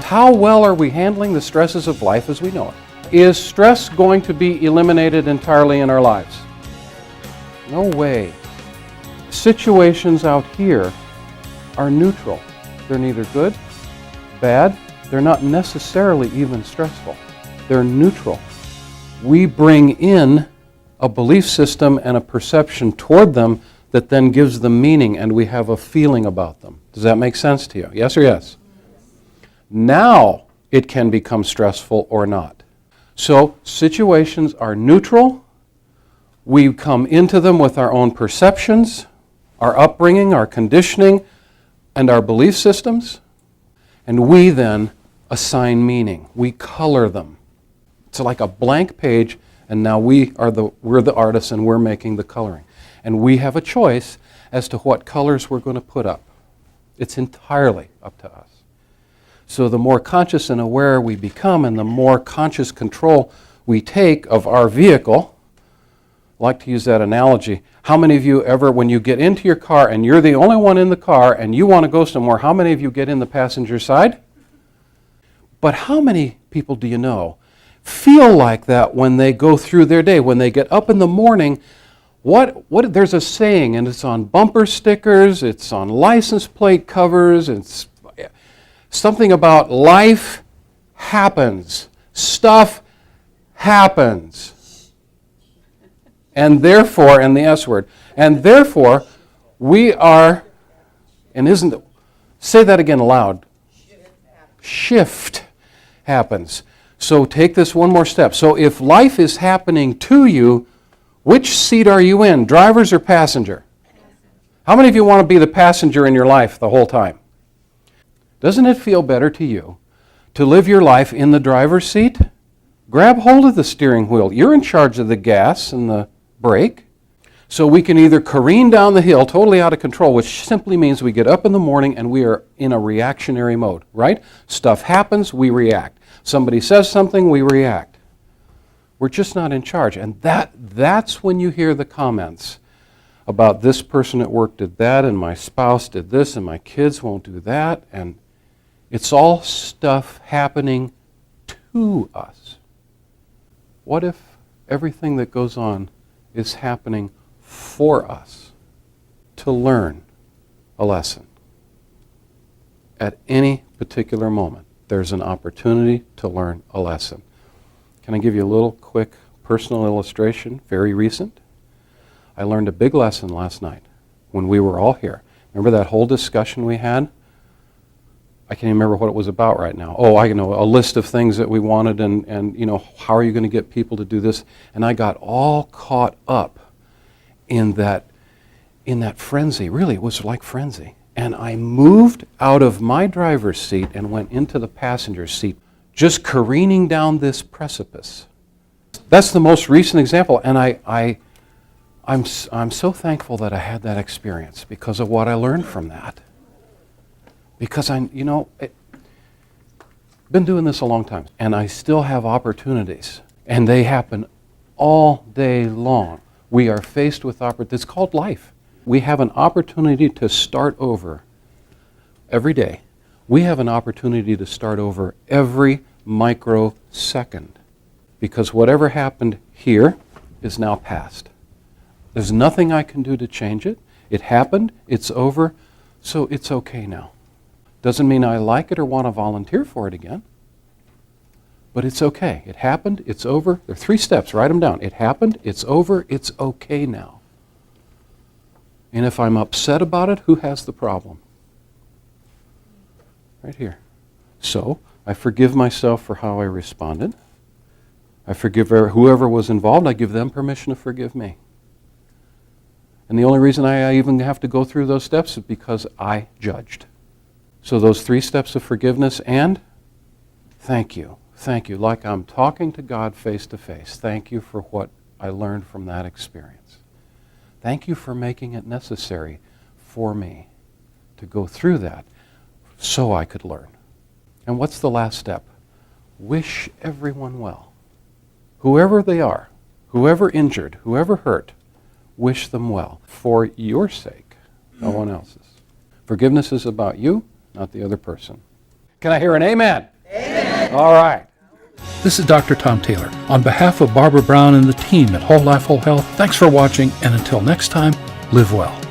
How well are we handling the stresses of life as we know it? Is stress going to be eliminated entirely in our lives? No way. Situations out here are neutral. They're neither good, bad, they're not necessarily even stressful. They're neutral. We bring in a belief system and a perception toward them that then gives them meaning, and we have a feeling about them. Does that make sense to you? Yes or yes? Now it can become stressful or not. So situations are neutral. We come into them with our own perceptions, our upbringing, our conditioning, and our belief systems, and we then assign meaning. We color them. It's like a blank page, and now we're the artists and we're making the coloring. And we have a choice as to what colors we're going to put up. It's entirely up to us. So the more conscious and aware we become and the more conscious control we take of our vehicle, I like to use that analogy. How many of you ever, when you get into your car and you're the only one in the car and you want to go somewhere, how many of you get in the passenger side? But how many people do you know feel like that when they go through their day? When they get up in the morning, there's a saying, and it's on bumper stickers, it's on license plate covers, it's something about life happens, stuff happens. And therefore, and the S word, and therefore, we are, and say that again aloud. Shift happens. So take this one more step. So if life is happening to you, which seat are you in, driver's or passenger? How many of you want to be the passenger in your life the whole time? Doesn't it feel better to you to live your life in the driver's seat? Grab hold of the steering wheel. You're in charge of the gas and the brake. So we can either careen down the hill totally out of control, which simply means we get up in the morning and we are in a reactionary mode, right? Stuff happens, we react. Somebody says something, we react. We're just not in charge. And that's when you hear the comments about this person at work did that, and my spouse did this, and my kids won't do that. And it's all stuff happening to us. What if everything that goes on is happening for us to learn a lesson? At any particular moment, there's an opportunity to learn a lesson. Can I give you a little quick personal illustration, very recent? I learned a big lesson last night when we were all here. Remember that whole discussion we had? I can't even remember what it was about right now. Oh, I know, a list of things that we wanted and how are you going to get people to do this? And I got all caught up in that frenzy. Really, it was like frenzy. And I moved out of my driver's seat and went into the passenger seat, just careening down this precipice. That's the most recent example, and I'm so thankful that I had that experience because of what I learned from that. Because I've been doing this a long time, and I still have opportunities, and they happen all day long. We are faced with opportunities. It's called life. We have an opportunity to start over every day. We have an opportunity to start over every microsecond because whatever happened here is now past. There's nothing I can do to change it. It happened, it's over, so it's okay now. Doesn't mean I like it or want to volunteer for it again, but it's okay. It happened, it's over. There are 3 steps, write them down. It happened, it's over, it's okay now. And if I'm upset about it, who has the problem? Right here. So, I forgive myself for how I responded. I forgive whoever was involved. I give them permission to forgive me. And the only reason I even have to go through those steps is because I judged. So those 3 steps of forgiveness and thank you. Thank you. Like I'm talking to God face to face. Thank you for what I learned from that experience. Thank you for making it necessary for me to go through that so I could learn. And what's the last step? Wish everyone well. Whoever they are, whoever injured, whoever hurt, wish them well for your sake, no one else's. Forgiveness is about you, not the other person. Can I hear an amen? All right. This is Dr. Tom Taylor. On behalf of Barbara Brown and the team at Whole Life Whole Health, thanks for watching, and until next time, live well.